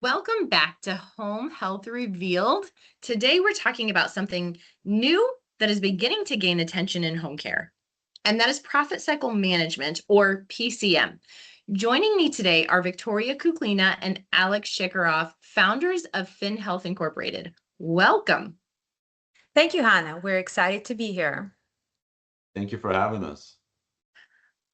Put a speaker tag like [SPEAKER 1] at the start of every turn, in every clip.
[SPEAKER 1] Welcome back to Home Health Revealed. Today, we're talking about something new that is beginning to gain attention in home care, and that is profit cycle management, or PCM. Joining me today are Victoria Kuklina and Alex Shekaroff, founders of Fin Health Incorporated. Welcome.
[SPEAKER 2] Thank you, Hannah. We're excited to be here.
[SPEAKER 3] Thank you for having us.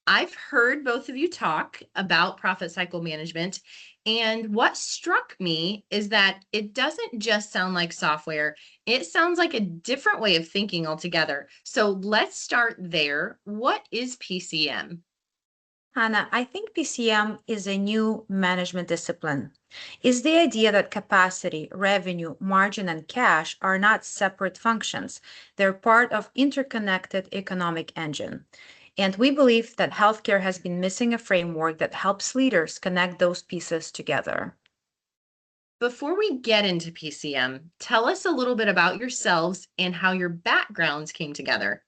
[SPEAKER 1] I've heard both of you talk about profit cycle management. And what struck me is that it doesn't just sound like software, it sounds like a different way of thinking altogether. So let's start there. What is PCM?
[SPEAKER 2] Hannah, I think PCM is a new management discipline. It's the idea that capacity, revenue, margin, and cash are not separate functions. They're part of interconnected economic engine. And we believe that healthcare has been missing a framework that helps leaders connect those pieces together.
[SPEAKER 1] Before we get into PCM, tell us a little bit about yourselves and how your backgrounds came together.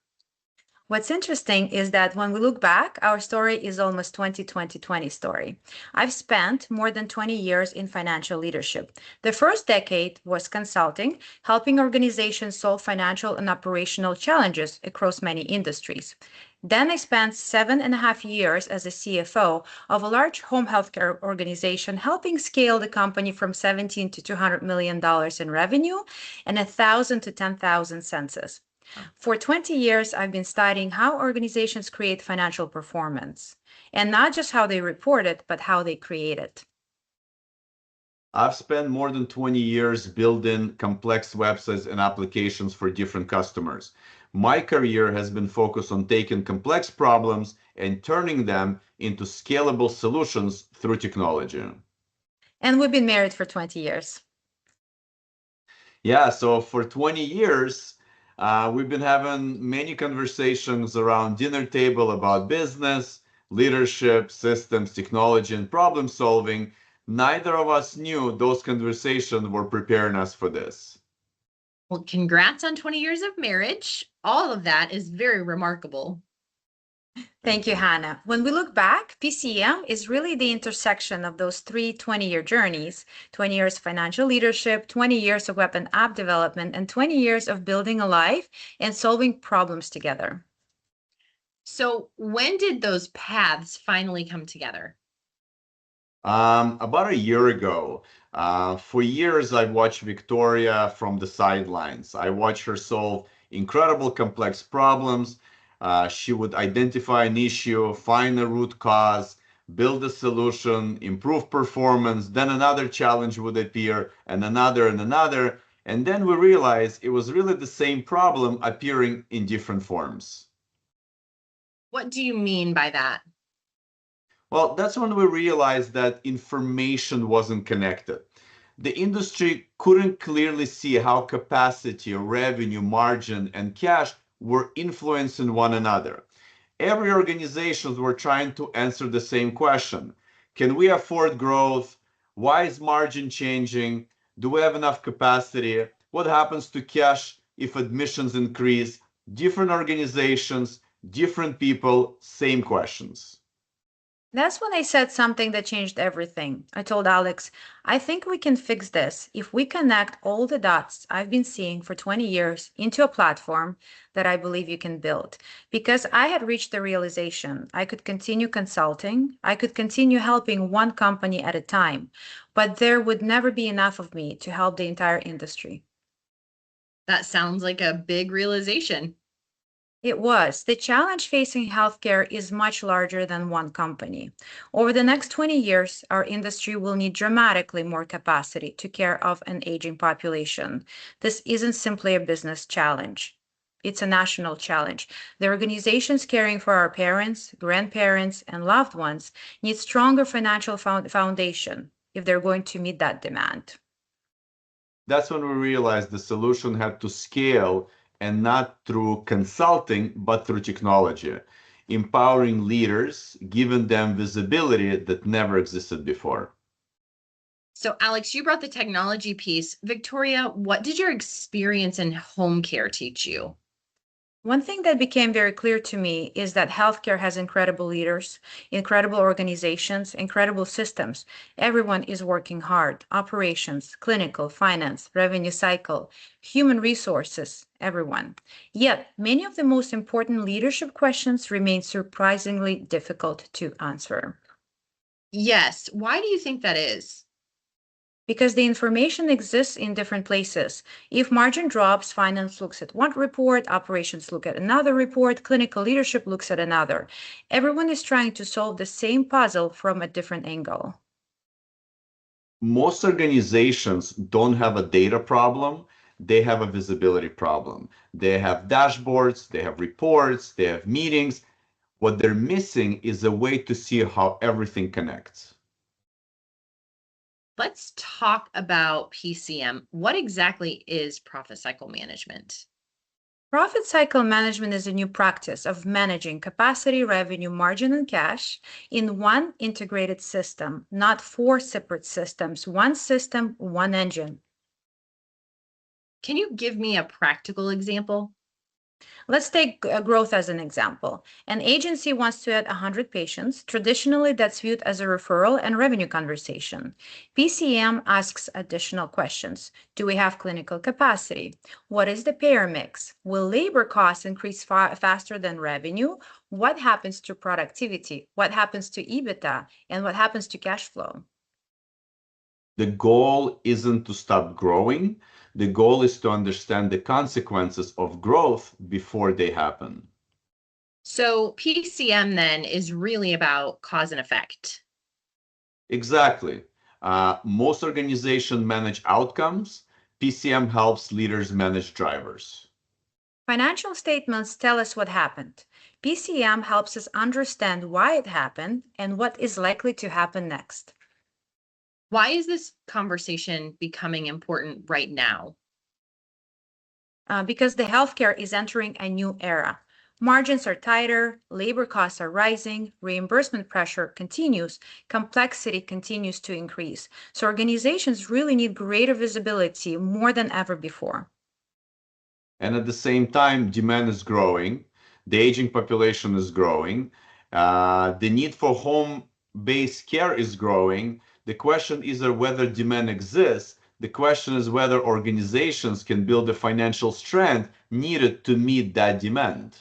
[SPEAKER 2] What's interesting is that when we look back, our story is almost 2020 story. I've spent more than 20 years in financial leadership. The first decade was consulting, helping organizations solve financial and operational challenges across many industries. Then I spent 7.5 years as a CFO of a large home healthcare organization, helping scale the company from 17 to $200 million in revenue and 1,000 to 10,000 census. For 20 years, I've been studying how organizations create financial performance, and not just how they report it, but how they create it.
[SPEAKER 3] I've spent more than 20 years building complex websites and applications for different customers. My career has been focused on taking complex problems and turning them into scalable solutions through technology.
[SPEAKER 2] And we've been married for 20 years.
[SPEAKER 3] Yeah, so for 20 years, we've been having many conversations around dinner table about business, leadership, systems, technology, and problem solving. Neither of us knew those conversations were preparing us for this.
[SPEAKER 1] Well, congrats on 20 years of marriage. All of that is very remarkable.
[SPEAKER 2] Thank you, Hannah. When we look back, PCM is really the intersection of those three 20-year journeys: 20 years of financial leadership, 20 years of web and app development, and 20 years of building a life and solving problems together.
[SPEAKER 1] So, when did those paths finally come together?
[SPEAKER 3] About a year ago, for years, I've watched Victoria from the sidelines. I watched her solve incredible complex problems. She would identify an issue, find a root cause, build a solution, improve performance. Then another challenge would appear, and another, and another. And then we realized it was really the same problem appearing in different forms.
[SPEAKER 1] What do you mean by that?
[SPEAKER 3] Well, that's when we realized that information wasn't connected. The industry couldn't clearly see how capacity, revenue, margin, and cash were influencing one another. Every organizations were trying to answer the same question. Can we afford growth? Why is margin changing? Do we have enough capacity? What happens to cash if admissions increase? Different organizations, different people, same questions.
[SPEAKER 2] That's when I said something that changed everything. I told Alex, I think we can fix this if we connect all the dots I've been seeing for 20 years into a platform that I believe you can build. Because I had reached the realization I could continue consulting, I could continue helping one company at a time, but there would never be enough of me to help the entire industry.
[SPEAKER 1] That sounds like a big realization.
[SPEAKER 2] It was. The challenge facing healthcare is much larger than one company. Over the next 20 years, our industry will need dramatically more capacity to care of an aging population. This isn't simply a business challenge. It's a national challenge. The organizations caring for our parents, grandparents, and loved ones need stronger financial foundation if they're going to meet that demand.
[SPEAKER 3] That's when we realized the solution had to scale, and not through consulting, but through technology, empowering leaders, giving them visibility that never existed before.
[SPEAKER 1] So, Alex, you brought the technology piece. Victoria, what did your experience in home care teach you?
[SPEAKER 2] One thing that became very clear to me is that healthcare has incredible leaders, incredible organizations, incredible systems. Everyone is working hard. Operations, clinical, finance, revenue cycle, human resources, everyone. Yet, many of the most important leadership questions remain surprisingly difficult to answer.
[SPEAKER 1] Yes. Why do you think that is?
[SPEAKER 2] Because the information exists in different places. If margin drops, finance looks at one report, operations look at another report, clinical leadership looks at another. Everyone is trying to solve the same puzzle from a different angle.
[SPEAKER 3] Most organizations don't have a data problem, they have a visibility problem. They have dashboards, they have reports, they have meetings. What they're missing is a way to see how everything connects.
[SPEAKER 1] Let's talk about PCM. What exactly is profit cycle management?
[SPEAKER 2] Profit cycle management is a new practice of managing capacity, revenue, margin, and cash in one integrated system, not four separate systems, one system, one engine.
[SPEAKER 1] Can you give me a practical example?
[SPEAKER 2] Let's take growth as an example. An agency wants to add 100 patients. Traditionally, that's viewed as a referral and revenue conversation. PCM asks additional questions. Do we have clinical capacity? What is the payer mix? Will labor costs increase faster than revenue? What happens to productivity? What happens to EBITDA? And what happens to cash flow?
[SPEAKER 3] The goal isn't to stop growing. The goal is to understand the consequences of growth before they happen.
[SPEAKER 1] So PCM then is really about cause and effect.
[SPEAKER 3] Exactly. Most organizations manage outcomes. PCM helps leaders manage drivers.
[SPEAKER 2] Financial statements tell us what happened. PCM helps us understand why it happened and what is likely to happen next.
[SPEAKER 1] Why is this conversation becoming important right now?
[SPEAKER 2] Because the healthcare is entering a new era. Margins are tighter, labor costs are rising, reimbursement pressure continues, complexity continues to increase. So organizations really need greater visibility more than ever before.
[SPEAKER 3] And at the same time, demand is growing. The aging population is growing. The need for home-based care is growing. The question isn't whether demand exists. The question is whether organizations can build the financial strength needed to meet that demand.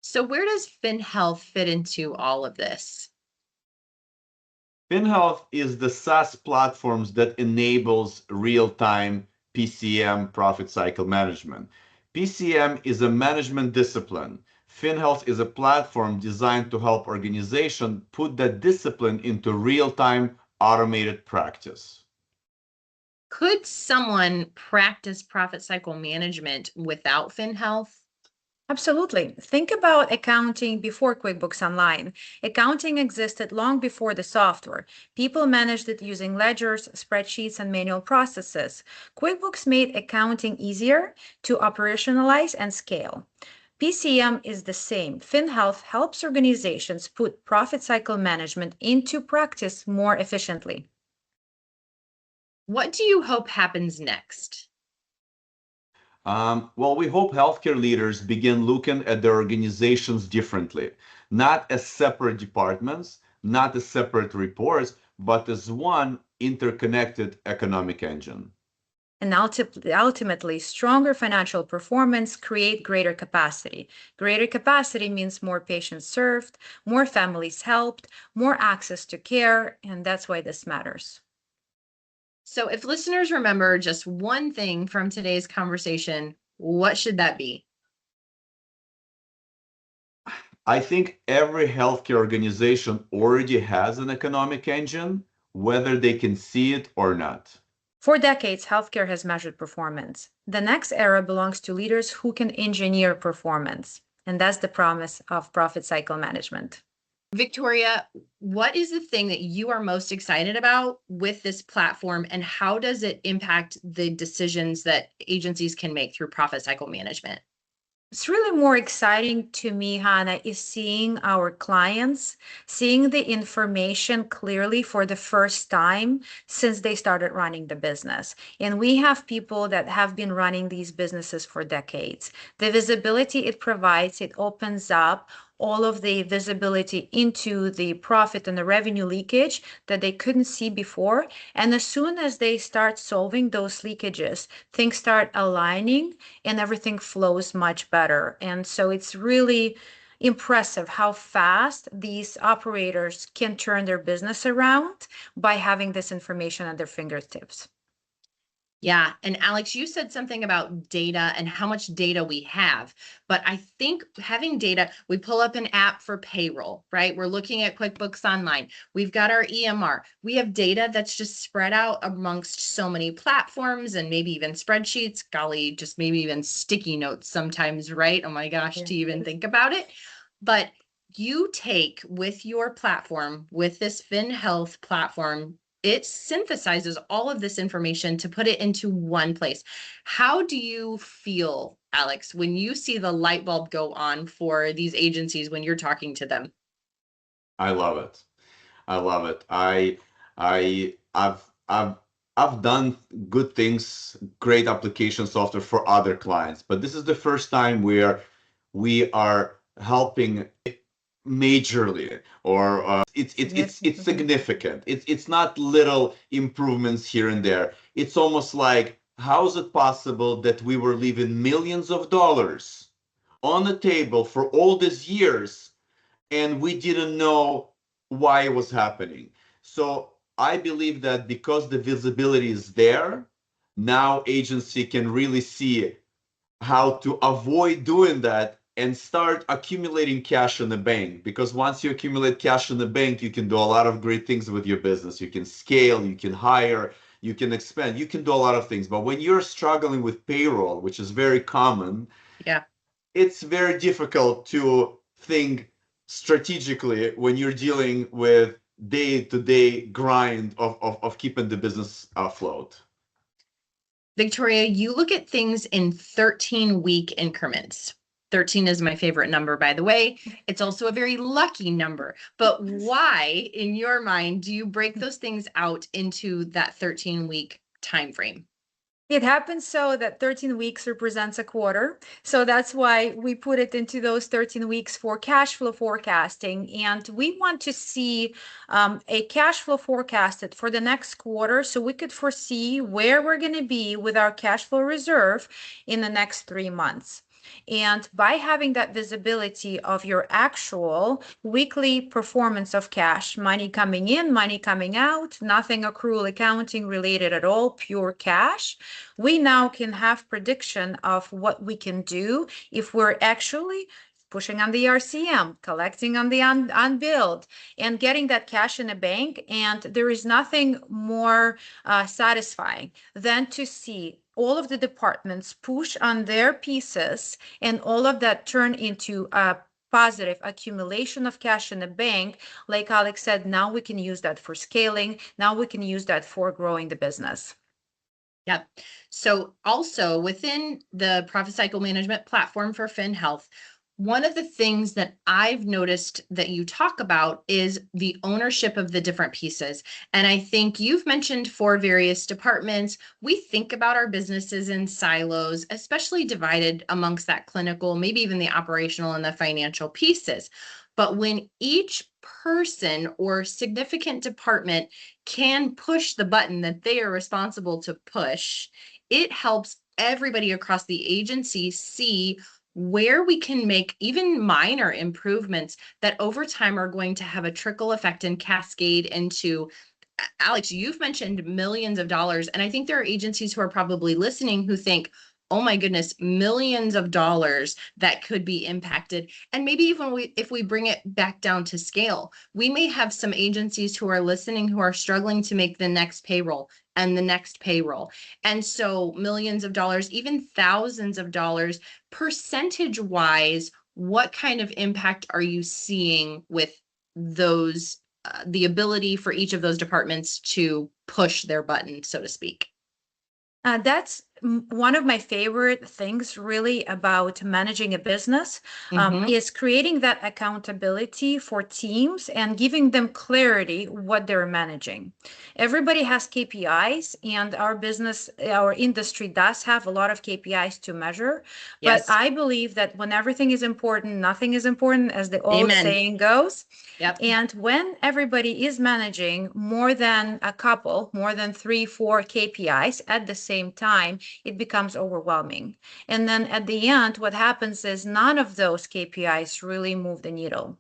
[SPEAKER 1] So where does FinHealth fit into all of this?
[SPEAKER 3] FinHealth is the SaaS platforms that enables real-time PCM profit cycle management. PCM is a management discipline. FinHealth is a platform designed to help organizations put that discipline into real-time automated practice.
[SPEAKER 1] Could someone practice profit cycle management without FinHealth?
[SPEAKER 2] Absolutely. Think about accounting before QuickBooks Online. Accounting existed long before the software. People managed it using ledgers, spreadsheets, and manual processes. QuickBooks made accounting easier to operationalize and scale. PCM is the same. FinHealth helps organizations put profit cycle management into practice more efficiently.
[SPEAKER 1] What do you hope happens next?
[SPEAKER 3] Well, we hope healthcare leaders begin looking at their organizations differently, not as separate departments, not as separate reports, but as one interconnected economic engine.
[SPEAKER 2] And ultimately, stronger financial performance create greater capacity. Greater capacity means more patients served, more families helped, more access to care, and that's why this matters.
[SPEAKER 1] So if listeners remember just one thing from today's conversation, what should that be?
[SPEAKER 3] I think every healthcare organization already has an economic engine, whether they can see it or not.
[SPEAKER 2] For decades, healthcare has measured performance. The next era belongs to leaders who can engineer performance, and that's the promise of profit cycle management.
[SPEAKER 1] Victoria, what is the thing that you are most excited about with this platform, and how does it impact the decisions that agencies can make through profit cycle management?
[SPEAKER 2] It's really more exciting to me, Hannah, is seeing our clients, seeing the information clearly for the first time since they started running the business. And we have people that have been running these businesses for decades. The visibility it provides, it opens up all of the visibility into the profit and the revenue leakage that they couldn't see before. And as soon as they start solving those leakages, things start aligning and everything flows much better. And so it's really impressive how fast these operators can turn their business around by having this information at their fingertips.
[SPEAKER 1] Yeah. And Alex, you said something about data and how much data we have. But I think having data, we pull up an app for payroll, right? We're looking at QuickBooks Online. We've got our EMR. We have data that's just spread out amongst so many platforms and maybe even spreadsheets, golly, just maybe even sticky notes sometimes, right? Oh my gosh,
[SPEAKER 2] Yeah.
[SPEAKER 1] to even think about it. But you take with your platform, with this FinHealth platform, it synthesizes all of this information to put it into one place. How do you feel, Alex, when you see the light bulb go on for these agencies when you're talking to them?
[SPEAKER 3] I love it. I love it. I've I've done good things, great application software for other clients, but this is the first time where we are helping majorly, or it's significant. It's not little improvements here and there. It's almost like, how is it possible that we were leaving millions of dollars on the table for all these years and we didn't know why it was happening? So I believe that because the visibility is there, now agency can really see how to avoid doing that and start accumulating cash in the bank. Because once you accumulate cash in the bank, you can do a lot of great things with your business. You can scale, you can hire, you can expand, you can do a lot of things. But when you're struggling with payroll, which is very common,
[SPEAKER 1] Yeah.
[SPEAKER 3] it's very difficult to think strategically when you're dealing with day-to-day grind of keeping the business afloat.
[SPEAKER 1] Victoria, you look at things in 13-week increments. 13 is my favorite number, by the way. It's also a very lucky number. But why, in your mind, do you break those things out into that 13-week time frame?
[SPEAKER 2] It happens so that 13 weeks represents a quarter. So that's why we put it into those 13 weeks for cash flow forecasting. And we want to see a cash flow forecasted for the next quarter so we could foresee where we're going to be with our cash flow reserve in the next 3 months. And by having that visibility of your actual weekly performance of cash, money coming in, money coming out, nothing accrual accounting related at all, pure cash, we now can have prediction of what we can do if we're actually pushing on the RCM, collecting on the unbilled, and getting that cash in a bank. And there is nothing more satisfying than to see all of the departments push on their pieces and all of that turn into a positive accumulation of cash in the bank. Like Alex said, now we can use that for scaling. Now we can use that for growing the business.
[SPEAKER 1] Yep. So also within the profit cycle management platform for FinHealth, one of the things that I've noticed that you talk about is the ownership of the different pieces. And I think you've mentioned for various departments, we think about our businesses in silos, especially divided amongst that clinical, maybe even the operational and the financial pieces. But when each person or significant department can push the button that they are responsible to push, it helps everybody across the agency see where we can make even minor improvements that over time are going to have a trickle effect and cascade into, Alex, you've mentioned millions of dollars. And I think there are agencies who are probably listening who think, oh my goodness, millions of dollars that could be impacted. And maybe even if we bring it back down to scale, we may have some agencies who are listening who are struggling to make the next payroll and the next payroll. And so millions of dollars, even thousands of dollars, percentage wise, what kind of impact are you seeing with those, the ability for each of those departments to push their button, so to speak?
[SPEAKER 2] That's one of my favorite things really about managing a business is creating that accountability for teams and giving them clarity what they're managing. Everybody has KPIs, and our industry does have a lot of KPIs to measure. But
[SPEAKER 1] Yes.
[SPEAKER 2] I believe that when everything is important, nothing is important, as the old
[SPEAKER 1] Amen.
[SPEAKER 2] saying goes.
[SPEAKER 1] Yep.
[SPEAKER 2] And when everybody is managing more than 3, 4 KPIs at the same time, it becomes overwhelming. And then at the end, what happens is none of those KPIs really move the needle.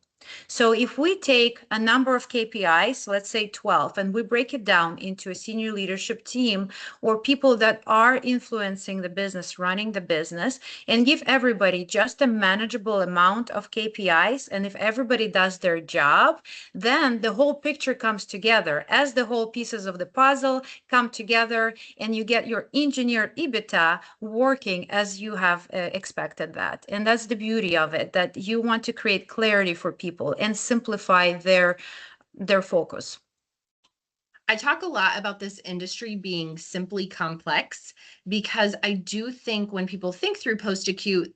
[SPEAKER 2] So if we take a number of KPIs, let's say 12, and we break it down into a senior leadership team or people that are influencing the business, running the business, and give everybody just a manageable amount of KPIs, and if everybody does their job, then the whole picture comes together as the whole pieces of the puzzle come together, and you get your engineered EBITDA working as you have expected that. And that's the beauty of it, that you want to create clarity for people and simplify their focus.
[SPEAKER 1] I talk a lot about this industry being simply complex because I do think when people think through post-acute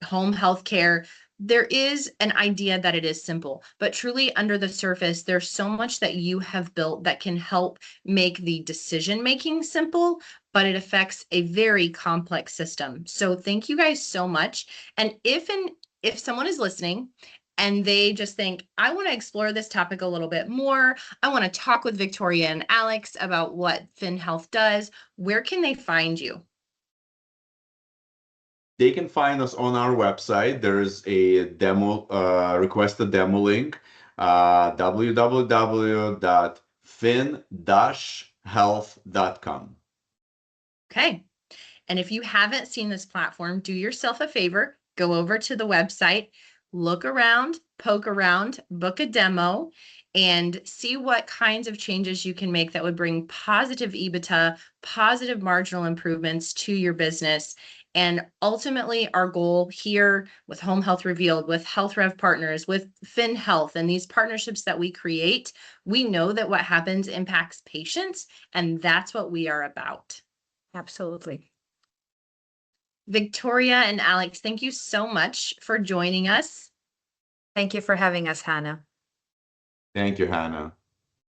[SPEAKER 1] home health care, there is an idea that it is simple, but truly under the surface, there's so much that you have built that can help make the decision making simple, but it affects a very complex system. So thank you guys so much. And if someone is listening and they just think, I want to explore this topic a little bit more, I want to talk with Victoria and Alex about what FinHealth does, where can they find you?
[SPEAKER 3] They can find us on our website. There's a demo, request a demo link, www.fin-health.com.
[SPEAKER 1] Okay. And if you haven't seen this platform, do yourself a favor, go over to the website, look around, poke around, book a demo, and see what kinds of changes you can make that would bring positive EBITDA, positive marginal improvements to your business. And ultimately, our goal here with Home Health Revealed, with Health Rev Partners, with FinHealth, and these partnerships that we create, we know that what happens impacts patients, and that's what we are about.
[SPEAKER 2] Absolutely.
[SPEAKER 1] Victoria and Alex, thank you so much for joining us.
[SPEAKER 2] Thank you for having us, Hannah.
[SPEAKER 3] Thank you, Hannah.